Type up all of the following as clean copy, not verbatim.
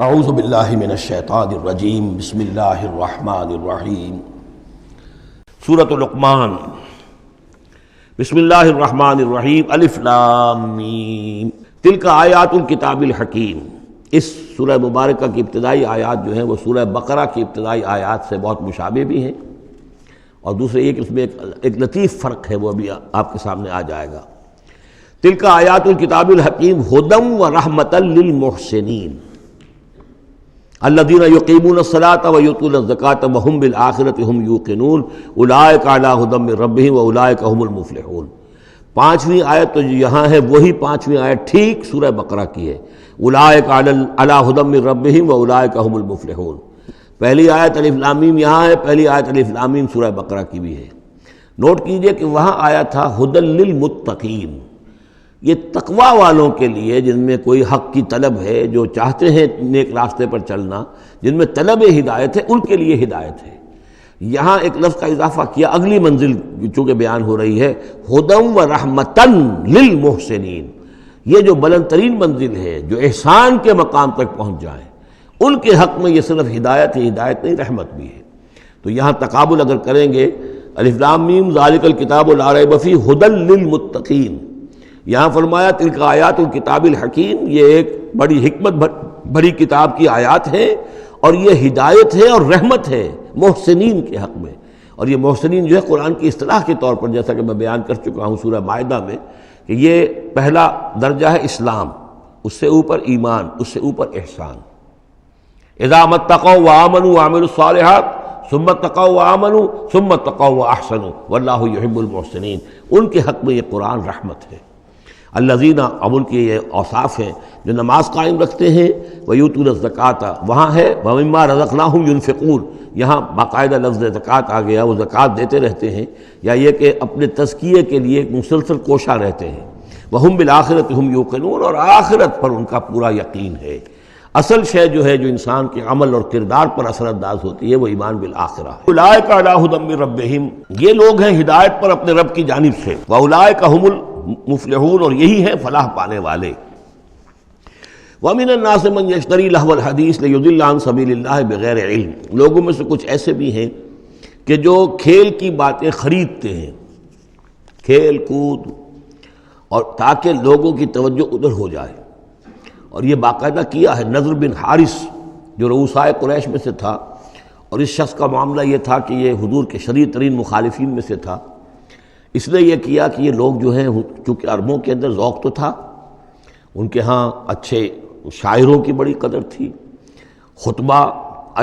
اعوذ باللہ من الشیطان الرجیم بسم اللہ الرحمن الرحیم سورۃ لقمان بسم اللہ الرحمن الرحیم الف لام میم تلک آیات الکتاب الحکیم۔ اس سورہ مبارکہ کی ابتدائی آیات جو ہیں وہ سورہ بقرہ کی ابتدائی آیات سے بہت مشابہ بھی ہیں، اور دوسرے ایک اس میں ایک لطیف فرق ہے، وہ ابھی آپ کے سامنے آ جائے گا۔ تلک آیات الکتاب الحکیم ھدی ورحمۃ للمحسنین الذین یقیمون الصلاۃ ویؤتون الزکاۃ وہم بالآخرۃ ہم یوقنون اولئک علی ھدی من ربہم واولئک هم المفلحون۔ پانچویں آیت تو یہاں ہے وہی پانچویں آیت ٹھیک سورہ بقرہ کی ہے، اولئک علی ھدی من ربہم واولئک هم المفلحون۔ پہلی آیت الف لام میم یہاں ہے، پہلی آیت الف لام میم سورہ بقرہ کی بھی ہے۔ نوٹ کیجئے کہ وہاں آیا تھا ھدی للمتقین، یہ تقوی والوں کے لیے جن میں کوئی حق کی طلب ہے، جو چاہتے ہیں نیک راستے پر چلنا، جن میں طلب ہدایت ہے، ان کے لیے ہدایت ہے۔ یہاں ایک لفظ کا اضافہ کیا، اگلی منزل چونکہ بیان ہو رہی ہے، ھدی ورحمۃ للمحسنین، یہ جو بلند ترین منزل ہے، جو احسان کے مقام تک پہنچ جائیں، ان کے حق میں یہ صرف ہدایت ہے، ہدایت نہیں رحمت بھی ہے۔ تو یہاں تقابل اگر کریں گے، الف لام میم ذالک الکتاب لا ریب فیہ ھدی للمتقین، یہاں فرمایا تلک آیات الکتاب الحکیم، یہ ایک بڑی حکمت بڑی کتاب کی آیات ہیں، اور یہ ہدایت ہے اور رحمت ہے محسنین کے حق میں۔ اور یہ محسنین جو ہے قرآن کی اصطلاح کے طور پر، جیسا کہ میں بیان کر چکا ہوں سورہ مائدہ میں، کہ یہ پہلا درجہ ہے اسلام، اس سے اوپر ایمان، اس سے اوپر احسان۔ اذا ما اتقوا وآمنوا وعملوا الصالحات ثم اتقوا وآمنوا ثم اتقوا واحسنوا واللہ یحب المحسنین، ان کے حق میں یہ قرآن رحمت ہے۔ الذین، اب ان کے یہ اوصاف ہیں جو نماز قائم رکھتے ہیں، ویؤتون الزکاۃ، وہاں ہے ومما رزقناہم ینفقون، یہاں باقاعدہ لفظ زکوٰۃ آ گیا، وہ زکوٰۃ دیتے رہتے ہیں، یا یہ کہ اپنے تزکیے کے لیے مسلسل کوشاں رہتے ہیں۔ وہم بالآخرۃ ہم یوقنون، اور آخرت پر ان کا پورا یقین ہے۔ اصل شے جو ہے جو انسان کے عمل اور کردار پر اثر انداز ہوتی ہے، وہ ایمان بالآخرہ ہے۔ اولئک علی ھدی من ربہم، یہ لوگ ہیں ہدایت پر اپنے رب کی جانب سے، واولئک هم المفلحون، اور یہی ہیں فلاح پانے والے۔ وَمِنَ النَّاسِ مَن يَشْتَرِي لَهْوَ الْحَدِيثِ لِيُضِلَّ عَن سَبِيلِ اللَّهِ بِغَيْرِ عِلْمٍ، لوگوں میں سے کچھ ایسے بھی ہیں کہ جو کھیل کی باتیں خریدتے ہیں، کھیل کود، اور تاکہ لوگوں کی توجہ ادھر ہو جائے۔ اور یہ باقاعدہ کیا ہے نضر بن حارث، جو رؤسائے قریش میں سے تھا، اور اس شخص کا معاملہ یہ تھا کہ یہ حضور کے شدید ترین مخالفین میں سے تھا۔ اس نے یہ کیا کہ یہ لوگ جو ہیں، چونکہ عربوں کے اندر ذوق تو تھا، ان کے ہاں اچھے شاعروں کی بڑی قدر تھی، خطبہ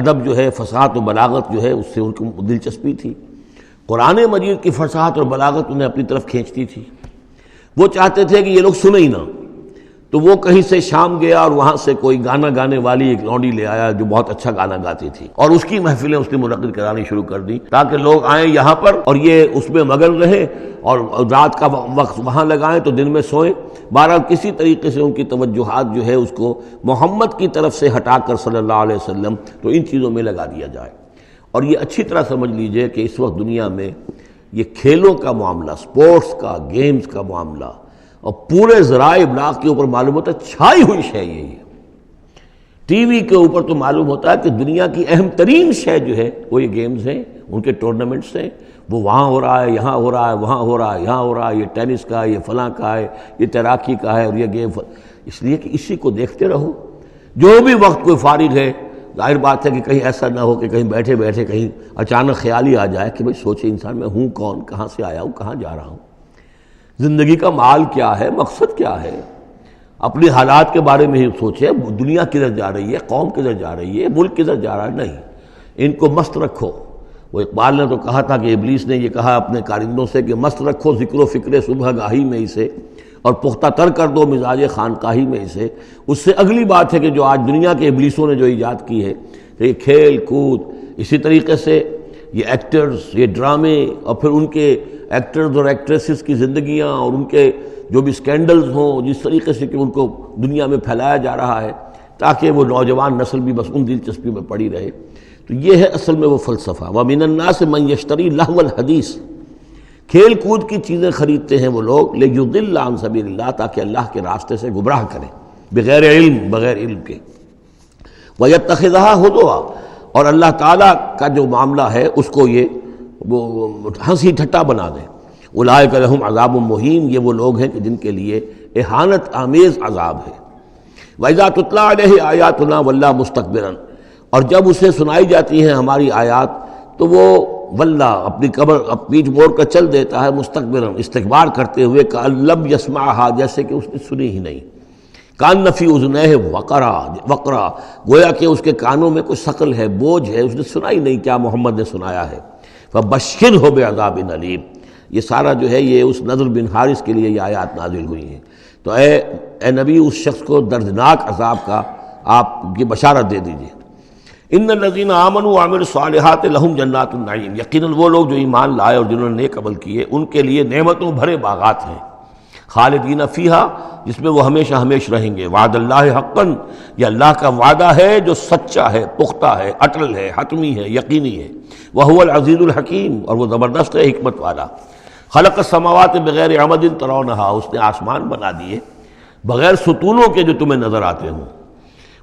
ادب جو ہے، فصاحت و بلاغت جو ہے، اس سے ان کو دلچسپی تھی۔ قرآن مجید کی فصاحت اور بلاغت انہیں اپنی طرف کھینچتی تھی۔ وہ چاہتے تھے کہ یہ لوگ سنیں ہی نہ، تو وہ کہیں سے شام گیا اور وہاں سے کوئی گانا گانے والی ایک لونڈی لے آیا جو بہت اچھا گانا گاتی تھی، اور اس کی محفلیں اس نے منعقد کرانی شروع کر دی تاکہ لوگ آئیں یہاں پر اور یہ اس میں مگن رہیں، اور رات کا وقت وہاں لگائیں تو دن میں سوئیں۔ بہرحال کسی طریقے سے ان کی توجہات جو ہے اس کو محمد کی طرف سے ہٹا کر صلی اللہ علیہ وسلم تو ان چیزوں میں لگا دیا جائے۔ اور یہ اچھی طرح سمجھ لیجئے کہ اس وقت دنیا میں یہ کھیلوں کا معاملہ، سپورٹس کا، گیمز کا معاملہ، اور پورے ذرائع ابلاغ کے اوپر معلوم ہوتا ہے چھائی ہوئی شے یہ ہے۔ ٹی وی کے اوپر تو معلوم ہوتا ہے کہ دنیا کی اہم ترین شے جو ہے وہ یہ گیمز ہیں، ان کے ٹورنامنٹس ہیں، وہ وہاں ہو رہا ہے، یہاں ہو رہا ہے، وہاں ہو رہا ہے، یہاں ہو رہا ہے، یہ ٹینس کا ہے، یہ فلاں کا ہے، یہ تیراکی کا ہے، اور یہ گیم، اس لیے کہ اسی کو دیکھتے رہو۔ جو بھی وقت کوئی فارغ ہے، ظاہر بات ہے کہ کہیں ایسا نہ ہو کہ کہیں بیٹھے بیٹھے کہیں اچانک خیال ہی آ جائے کہ بھئی سوچے انسان میں ہوں کون، کہاں سے آیا ہوں، کہاں جا رہا ہوں، زندگی کا مال کیا ہے، مقصد کیا ہے، اپنے حالات کے بارے میں ہی سوچے، دنیا کدھر جا رہی ہے، قوم کدھر جا رہی ہے، ملک کدھر جا رہا ہے۔ نہیں، ان کو مست رکھو۔ وہ اقبال نے تو کہا تھا کہ ابلیس نے یہ کہا اپنے کارندوں سے کہ مست رکھو ذکر و فکر صبح گاہی میں اسے، اور پختہ تر کر دو مزاج خانقاہی میں اسے۔ اس سے اگلی بات ہے کہ جو آج دنیا کے ابلیسوں نے جو ایجاد کی ہے کہ یہ کھیل کود، اسی طریقے سے یہ ایکٹرز، یہ ڈرامے، اور پھر ان کے ایکٹرز اور ایکٹریسز کی زندگیاں، اور ان کے جو بھی سکینڈلز ہوں، جس طریقے سے کہ ان کو دنیا میں پھیلایا جا رہا ہے تاکہ وہ نوجوان نسل بھی بس ان دلچسپی میں پڑی رہے۔ تو یہ ہے اصل میں وہ فلسفہ۔ وَمِنَ النَّاسِ مَن يَشْتَرِي لَهْوَ الْحَدِيثِ، کھیل کود کی چیزیں خریدتے ہیں وہ لوگ، لِيُضِلَّ عَن سَبِيلِ اللَّهِ، تاکہ اللہ کے راستے سے گمراہ کریں، بغیر علم، بغیر علم کے۔ وَيَتَّخِذَهَا هُزُوًا، اور اللہ تعالیٰ کا جو معاملہ ہے اس کو یہ ہنسی ٹھٹا بنا دیں۔ اولئک لہم عذاب مہین، یہ وہ لوگ ہیں کہ جن کے لیے اہانت آمیز عذاب ہے۔ وَإِذَا تُتْلَىٰ عَلَيْهِ آیاتنا وَلَّىٰ مُسْتَكْبِرًا، اور جب اسے سنائی جاتی ہیں ہماری آیات تو وہ ولّا اپنی پیٹھ موڑ کر چل دیتا ہے، مستکبرن استکبار کرتے ہوئے، کأن لم یسمعھا، جیسے کہ اس نے سنی ہی نہیں، کأن فی اذنیہ وقرا، گویا کہ اس کے کانوں میں کوئی ثقل ہے، بوجھ ہے، اس نے سنا ہی نہیں کیا محمد نے سنایا ہے۔ فبشرہ بعذاب علیم، یہ سارا جو ہے یہ اس نضر بن حارث کے لیے یہ آیات نازل ہوئی ہیں۔ تو اے نبی اس شخص کو دردناک عذاب کا آپ کی بشارت دے دیجیے۔ ان الذین آمنوا وعملوا الصالحات لہم جنات النعیم، یقیناً وہ لوگ جو ایمان لائے اور جنہوں نے نیک عمل کیے ان کے لیے نعمتوں بھرے باغات ہیں، خالدین فیہا، جس میں وہ ہمیشہ ہمیشہ رہیں گے۔ وعد اللہ حقا، یہ اللہ کا وعدہ ہے جو سچا ہے، پختہ ہے، اٹل ہے، حتمی ہے، یقینی ہے۔ وہو العزیز الحکیم، اور وہ زبردست ہے، حکمت والا۔ خلق السماوات بغیر عمد ترونہا، اس نے آسمان بنا دیے بغیر ستونوں کے جو تمہیں نظر آتے ہوں۔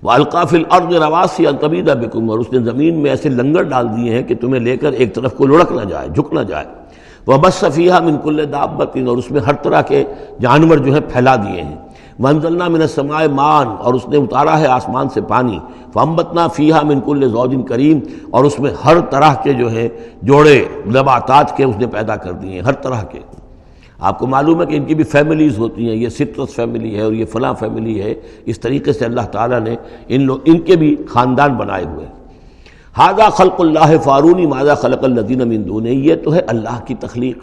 وَأَلْقَىٰ فِي الْأَرْضِ رَوَاسِيَ أَن تَمِيدَ بِكُمْ، اور اس نے زمین میں ایسے لنگر ڈال دیے ہیں کہ تمہیں لے کر ایک طرف کو لڑک نہ جائے، جھک نہ جائے۔ وَبَثَّ فِيهَا مِن كُلِّ دَابَّةٍ، اور اس میں ہر طرح کے جانور جو ہے پھیلا دیے ہیں۔ وَأَنزَلْنَا مِنَ السَّمَاءِ مَاءً، اور اس نے اتارا ہے آسمان سے پانی۔ فَأَنبَتْنَا فِيهَا مِن كُلِّ زَوْجٍ كَرِيمٍ، اور اس میں ہر طرح کے جو ہے جوڑے نباتات کے اس نے پیدا کر دیے ہیں، ہر طرح کے۔ آپ کو معلوم ہے کہ ان کی بھی فیملیز ہوتی ہیں، یہ سٹرس فیملی ہے اور یہ فلاں فیملی ہے، اس طریقے سے اللہ تعالیٰ نے ان کے بھی خاندان بنائے ہوئے۔ ھذا خلق اللہ فارونی ماذا خلق الذین من دونہ، یہ تو ہے اللہ کی تخلیق،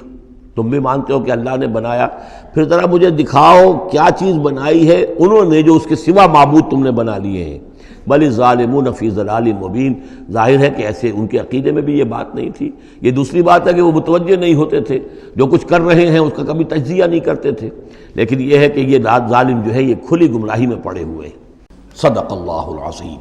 تم بھی مانتے ہو کہ اللہ نے بنایا، پھر ذرا مجھے دکھاؤ کیا چیز بنائی ہے انہوں نے جو اس کے سوا معبود تم نے بنا لیے ہیں۔ بل الظالمون فی ضلال مبین، ظاہر ہے کہ ایسے ان کے عقیدے میں بھی یہ بات نہیں تھی۔ یہ دوسری بات ہے کہ وہ متوجہ نہیں ہوتے تھے، جو کچھ کر رہے ہیں اس کا کبھی تجزیہ نہیں کرتے تھے، لیکن یہ ہے کہ یہ ظالم جو ہے یہ کھلی گمراہی میں پڑے ہوئے ہیں۔ صدق اللہ العظیم۔